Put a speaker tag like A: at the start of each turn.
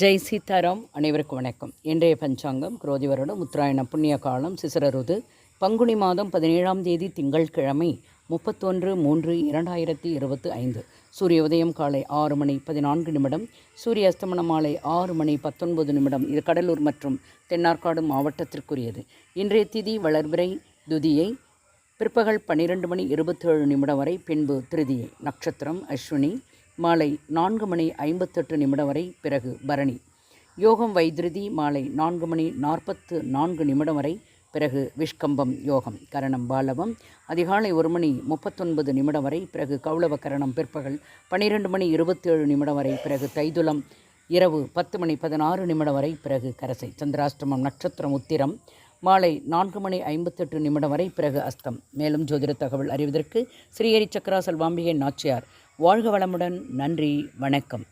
A: ஜெய் சீதாராம். அனைவருக்கும் வணக்கம். இன்றைய பஞ்சாங்கம் குரோதி வருடம் உத்தராயண புண்ணிய காலம் சிசிரருது பங்குனி மாதம் 17ஆம் தேதி திங்கட்கிழமை 31/3/2025. சூரிய உதயம் காலை 6:14. சூரிய அஸ்தமனம் மாலை 6:19. இது கடலூர் மற்றும் தென்னார்காடு மாவட்டத்திற்குரியது. இன்றைய திதி வளர்பிறை துதியை பிற்பகல் 12:27 வரை, பின்பு திருதியை. நட்சத்திரம் அஸ்வினி. மாலை 4:58 வரை, பிறகு பரணி. யோகம் வைத்திருதி மாலை 4:44 வரை, பிறகு விஷ்கம்பம் யோகம். கரணம் பாலவம் அதிகாலை 1:39 வரை, பிறகு கௌளவ கரணம் பிற்பகல் 12:27 வரை, பிறகு தைதுலம் இரவு 10:16 வரை, பிறகு கரசை. சந்திராஷ்டமம் நட்சத்திரம் உத்திரம் மாலை 4:58 வரை, பிறகு அஸ்தம். மேலும் ஜோதிட தகவல் அறிவதற்கு ஸ்ரீஹரி சக்கரா செல்வாம்பிகை நாச்சியார். வாழ்க வளமுடன். நன்றி, வணக்கம்.